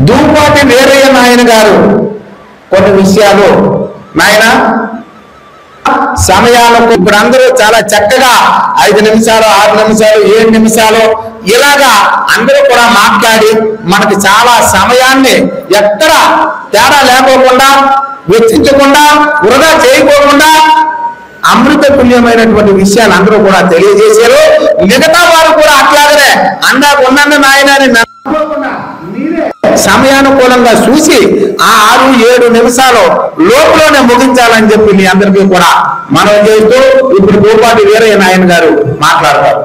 దూపాటి వీరయ్య నాయన గారు కొన్ని విషయాలు నాయన సమయాలకు ఇప్పుడు అందరూ చాలా చక్కగా 5 నిమిషాలు 6 నిమిషాలు 7 నిమిషాలు ఇలాగా అందరూ కూడా మాట్లాడి మనకి చాలా సమయాన్ని ఎక్కడ తేడా లేకోకుండా వెచ్చించకుండా వృధా చేయకోకుండా అమృత తుల్యమైనటువంటి విషయాలు అందరూ కూడా తెలియజేశారు. మిగతా వారు కూడా అట్లాగనే అందాక ఉన్నన్న నాయనని సమయానుకూలంగా చూసి ఆ 6-7 నిమిషాలు లోపులోనే ముగించాలని చెప్పి మీ అందరికీ కూడా మనం చేస్తూ ఇప్పుడు దూపాటి వీరయ్య నాయన గారు మాట్లాడతారు.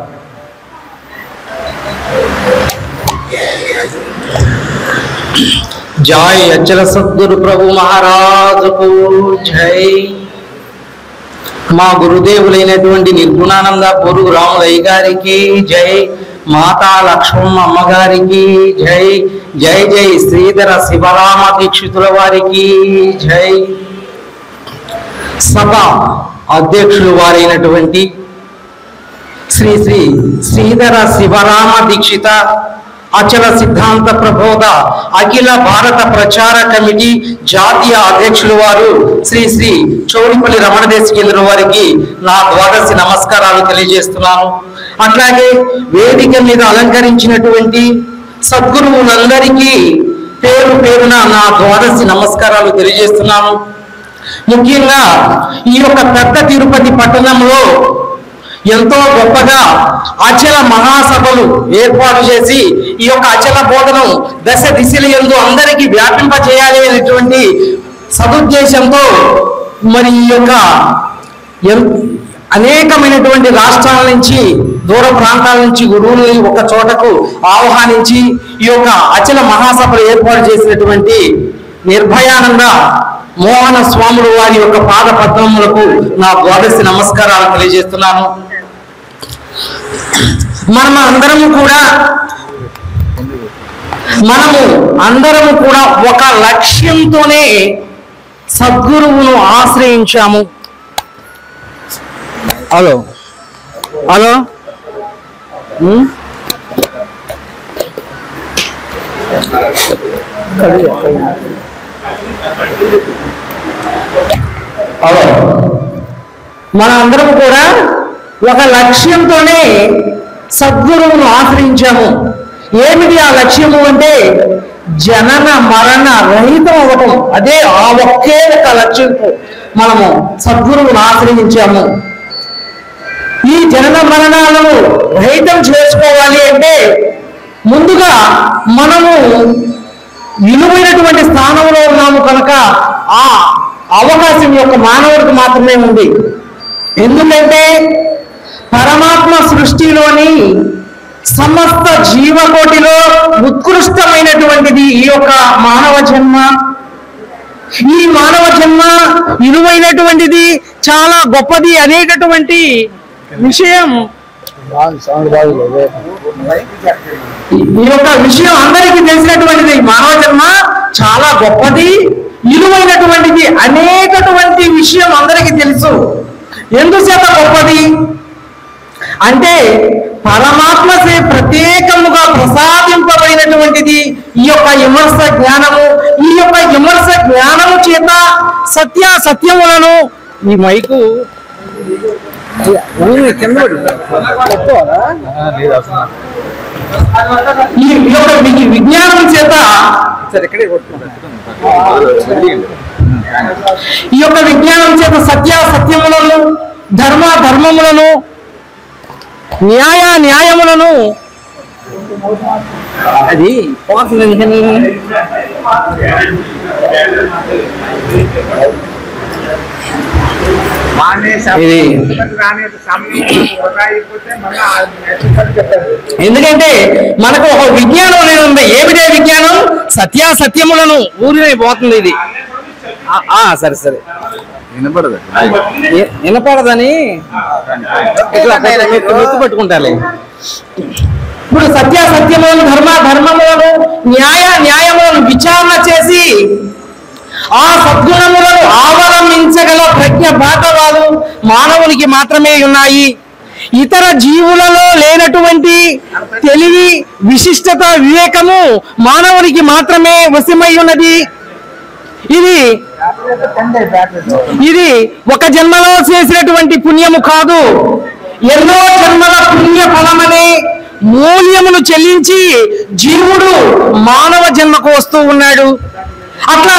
జై అచల సద్గురు ప్రభు మహారాజుకు జై. మా గురుదేవులైనటువంటి నిర్గుణానంద పూర్వ రాములయ్య గారికి జై. మాతా లక్ష్మమ్మ అమ్మగారికి జై. జై జై శ్రీధర శివరామ దీక్షితుల వారికి జై. సభ అధ్యక్షులు వారైనటువంటి శ్రీ శ్రీ శ్రీధర శివరామ దీక్షిత అచల సిద్ధాంత ప్రబోధ అఖిల భారత ప్రచార కమిటీ జాతీయ అధ్యక్షులు వారు శ్రీ శ్రీ చౌడిపల్లి రమణ దేశికేంద్ర వారికి నా ద్వాదశి నమస్కారాలు తెలియజేస్తున్నాను. అట్లాగే వేదిక మీద అలంకరించినటువంటి సద్గురువులందరికీ పేరు పేరున నా ద్వాదశి నమస్కారాలు తెలియజేస్తున్నాను. ముఖ్యంగా ఈ యొక్క పెద్ద తిరుపతి పట్టణంలో ఎంతో గొప్పగా అచల మహాసభలు ఏర్పాటు చేసి ఈ యొక్క అచల బోధనం దశ దిశల యందు అందరికీ వ్యాపింపజేయాలి అనేటువంటి సదుద్దేశంతో మరి ఈ యొక్క అనేకమైనటువంటి రాష్ట్రాల నుంచి దూర ప్రాంతాల నుంచి గురువుల్ని ఒక చోటకు ఆహ్వానించి ఈ యొక్క అచల మహాసభలు ఏర్పాటు చేసినటువంటి నిర్భయానంద మోహన స్వాములు వారి యొక్క పాద పద్మములకు నా ద్వాదశి నమస్కారాలు తెలియజేస్తున్నాను. మనము అందరము కూడా ఒక లక్ష్యంతోనే సద్గురువును ఆశ్రయించాము. హలో హలో మనందరం కూడా ఒక లక్ష్యంతోనే సద్గురువును ఆశ్రయించాము. ఏమిటి ఆ లక్ష్యము అంటే జనన మరణ రహితం అవ్వటం. అదే ఆ ఒకే ఒక లక్ష్యంతో మనము సద్గురువును ఆశ్రయించాము. ఈ జనన మరణాలను రహితం చేసుకోవాలి అంటే ముందుగా మనము విలువైనటువంటి స్థానంలో ఉన్నాము కనుక ఆ అవకాశం యొక్క మానవుడికి మాత్రమే ఉంది. ఎందుకంటే పరమాత్మ సృష్టిలోని సమస్త జీవకోటిలో ఉత్కృష్టమైనటువంటిది ఈ యొక్క మానవ జన్మ. ఈ మానవ జన్మ విలువైనటువంటిది, చాలా గొప్పది అనేటటువంటి విషయం ఈ యొక్క విషయం అందరికీ తెలిసినటువంటిది. మానవ జన్మ చాలా గొప్పది, విలువైనటువంటిది అనేకటువంటి విషయం అందరికీ తెలుసు. ఎందుచేత గొప్పది అంటే పరమాత్మచే ప్రత్యేకముగా ప్రసాదింపబడినటువంటిది ఈ యొక్క విమర్శ జ్ఞానము. ఈ యొక్క విమర్శ జ్ఞానము చేత సత్యములను ఈ మైకు ఈ యొక్క విజ్ఞానం చేత ఈ యొక్క విజ్ఞానం చేత సత్యములను ధర్మములను న్యాయములను అది ఎందుకంటే మనకు ఒక విజ్ఞానం అనేది ఉంది. ఏమిటే విజ్ఞానం? సత్యములను ఊరినే పోతుంది ఇది. సరే సరే వినపడదని గుర్తుపెట్టుకుంటాలి. ఇప్పుడు సత్యములను ధర్మములను న్యాయములను విచారణ చేసి ఆ సద్గుణములను అవలంబించగల ప్రజ్ఞ బాటవాలు మానవునికి మాత్రమే ఉన్నాయి. ఇతర జీవులలో లేనటువంటి తెలివి, విశిష్టత, వివేకము మానవునికి మాత్రమే వశమై ఉన్నది. ఇది ఒక జన్మలో చేసినటువంటి పుణ్యము కాదు, ఎన్నో జన్మల పుణ్య ఫలమనే మూల్యమును చెల్లించి జీవుడు మానవ జన్మకు వస్తూ ఉన్నాడు. అట్లా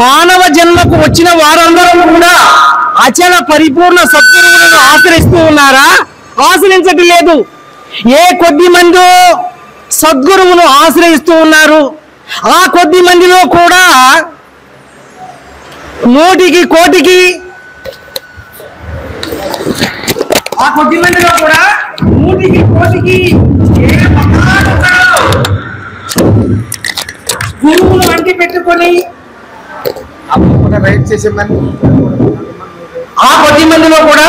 మానవ జన్మకు వచ్చిన వారందరూ కూడా అచల పరిపూర్ణ సద్గురువులను ఆశ్రయిస్తూ ఉన్నారా? ఆశ్రయించటం లేదు. ఏ కొద్ది మంది సద్గురువును ఆశ్రయిస్తూ ఉన్నారు. ఆ కొద్ది మందిలో కూడా నూటికి కోటికి గురువులు అంటి పెట్టుకొని ఆ కొద్ది మందిలో కూడా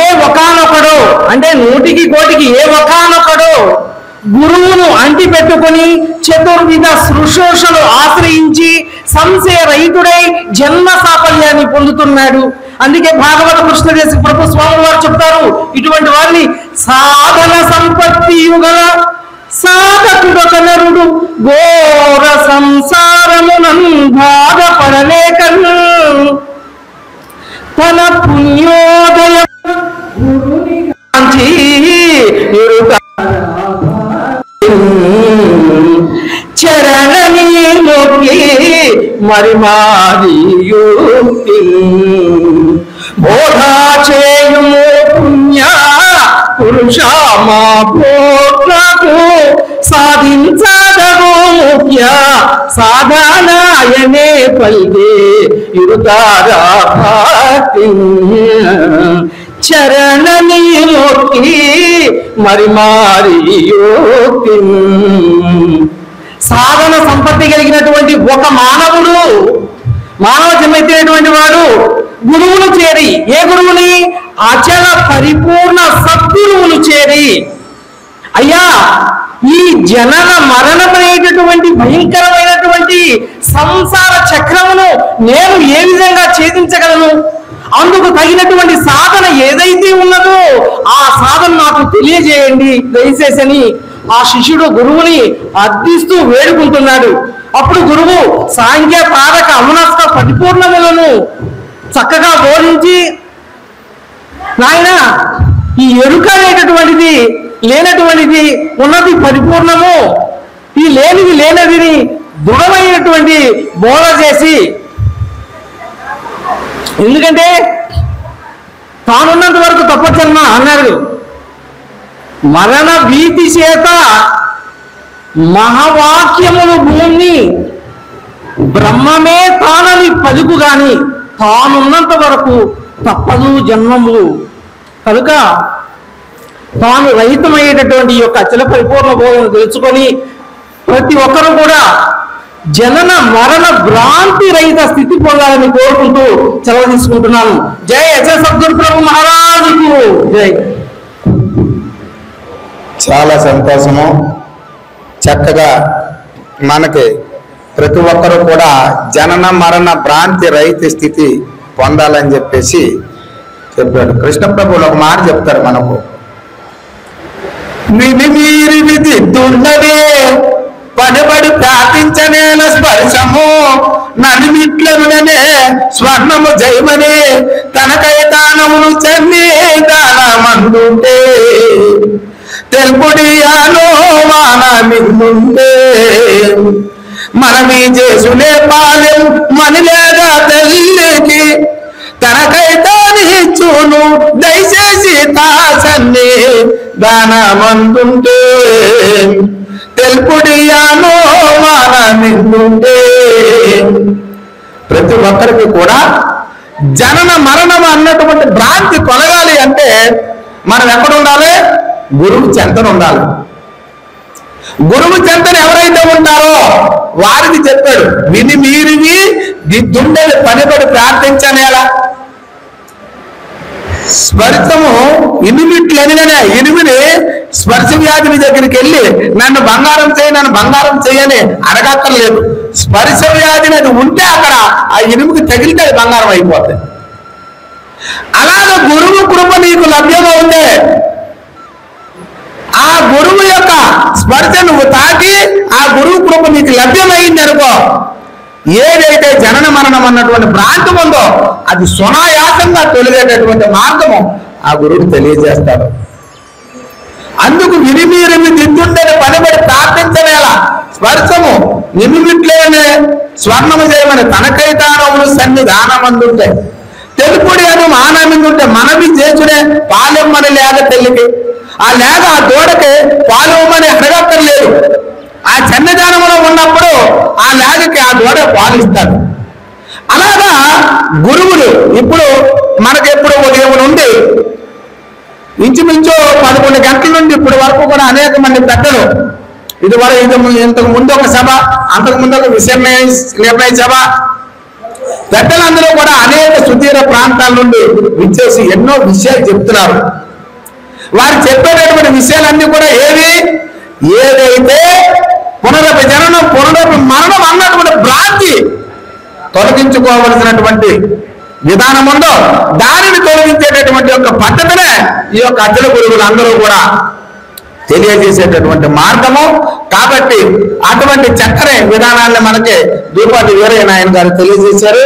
ఏ ఒకానొకడు అంటే నూటికి కోటికి ఏ ఒకానొకడు గురువును అంటి పెట్టుకొని చతుర్విధ శుశ్రూషలు ఆశ్రయించి సంశయ రహితుడై జన్మ సాఫల్యాన్ని పొందుతున్నాడు. అందుకే భాగవత కృష్ణదేశ ప్రభు స్వామి వారు చెప్తారు, ఇటువంటి వారిని సాధన సంపత్తి యుగల సాధకుడొక నరుడు ఘోర సంసారమునన్ బాధపడలేకన్ తన పుణ్యోదయ చరణని మొక్కి మరి మాదియుక్తి బోధా చేయుము పుణ్య పురుషామా పోట్లకు సాధించదగు ముఖ్య సాధనాయనే పల్గే ఇరుతారా భక్తి చరణని మొక్కి మరి మారియోక్తి. సాధన సంపత్తి కలిగినటువంటి ఒక మానవుడు, మానవ జన్మెత్తినటువంటి వాడు గురువును చేరి, ఏ గురువుని? అచల పరిపూర్ణ సద్గురువును చేరి, అయ్యా ఈ జనన మరణమైనటువంటి భయంకరమైనటువంటి సంసార చక్రమును నేను ఏ విధంగా ఛేదించగలను? అందుకు తగినటువంటి సాధన ఏదైతే ఉన్నదో ఆ సాధన నాకు తెలియజేయండి దయచేసని ఆ శిష్యుడు గురువుని అర్థిస్తూ వేడుకుంటున్నాడు. అప్పుడు గురువు సాంఖ్య తారక అమనస్క పరిపూర్ణములను చక్కగా బోధించి, నాయన ఈ ఎరుక అనేటటువంటిది లేనటువంటిది, ఉన్నది పరిపూర్ణము, ఈ లేనిది లేనదిని దృఢమైనటువంటి బోధ చేసి, ఎందుకంటే తానున్నంత వరకు తప్పచ్చన్న అన్నాడు. మరణ భీతి చేత మహావాక్యములు భూమిని బ్రహ్మమే తానని పలుకు గాని తానున్నంత వరకు తప్పదు జన్మము. కనుక తాను రహితమయ్యేటటువంటి యొక్క అచల పరిపూర్ణ బోధన తెలుసుకొని ప్రతి ఒక్కరూ కూడా జనన మరణ భ్రాంతి రహిత స్థితి పొందాలని కోరుకుంటూ సెలవు తీసుకుంటున్నాను. జై అచల సద్గురు ప్రభు మహారాజుకు జై. చాలా సంతోషము. చక్కగా మనకి ప్రతి ఒక్కరూ కూడా జనన మరణ భ్రాంతి రహిత స్థితి పొందాలని చెప్పేసి చెప్పాడు. కృష్ణ ప్రభువులు ఒక మాట చెప్తారు మనకు, విధి మీరి విధిద్దున్నదే పనిబడి ప్రార్థించనేల స్పర్శము ననిమిట్లనే స్వర్ణము జయమనే తనకై దానమును చెన్ని దానమందుంటే తెలుపుడియాలో వాన మిగుంటే మనమీ చేసునే పాలెం మనలేదా తల్లికి తనకై దానిచ్చును దయచేసి తాసన్ని దానమందుంటే తెలుపుడియాలో వాన మిగుంటే. ప్రతి ఒక్కరికి కూడా జనన మరణం అన్నటువంటి భ్రాంతి తొలగాలి అంటే మనం ఎక్కడ ఉండాలి? గురువు చెంతన ఉండాలి. గురువు చెంతన ఎవరైతే ఉంటారో వారికి చెప్పాడు, విని మీరివి దిద్దుండేది పనిపడి ప్రార్థించనేలా. స్పర్శము ఇనుమిట్లనిగానే ఇనుమిని స్పర్శ వ్యాధి దగ్గరికి వెళ్ళి నన్ను బంగారం చేయని అడగక్కర్లేదు. స్పర్శ వ్యాధి అది ఉంటే అక్కడ ఆ ఇనుముకి తగిలితే అది బంగారం అయిపోతుంది. అలాగే గురువు కృప నీకు లభ్యమవుతే ఆ గురువు యొక్క స్పర్శ నువ్వు తాకి ఆ గురువు కృప నీకు లభ్యమైంది అనుకో, ఏదైతే జనన మరణం అన్నటువంటి ప్రాంతం ఉందో అది సునాయాసంగా తొలగేటటువంటి మార్గము ఆ గురువుడు తెలియజేస్తాడు. అందుకు విరిమీరిమి దిద్దుండని పనిబడి ప్రార్థించనేలా స్పర్శము నిమిమిట్లేనే స్వర్ణము చేయమని తనకైతానములు సన్నిధానమందుంటే తెలుపుడి అని మానమిందుంటే మనవి చేసుడే పాలెమ్మని లేక తెల్లికి ఆ లేక ఆ దూడకి పాలెమ్మని అడగక్కర్లేదు. ఆ సన్నిధానంలో ఉన్నప్పుడు ఆ లేకకి ఆ దూడ పాలిస్తాడు. అలాగా గురువులు ఇప్పుడు మనకెప్పుడు ఉదయం నుండి ఇంచుమించు 11 గంటల నుండి ఇప్పటి వరకు కూడా అనేక మంది పెద్దలు ఇంతకు ముందు ఒక సభ, అంతకు ముందు ఒక నిర్ణయ సభ, పెద్దలందరూ కూడా అనేక సుదీర ప్రాంతాల నుండి విచ్చేసి ఎన్నో విషయాలు చెప్తున్నారు. వారు చెప్పేటటువంటి విషయాలన్నీ కూడా ఏదైతే పునరపి జననం పునరపి మరణం అన్నటువంటి భ్రాంతి తొలగించుకోవలసినటువంటి విధానం ఉందో దానిని తొలగించేటటువంటి యొక్క పద్ధతినే ఈ యొక్క అచల గురువులు అందరూ కూడా తెలియజేసేటటువంటి మార్గము. కాబట్టి అటువంటి చక్కని విధానాన్ని మనకి దూపాటి వీరయ్య నాయన గారు తెలియజేశారు.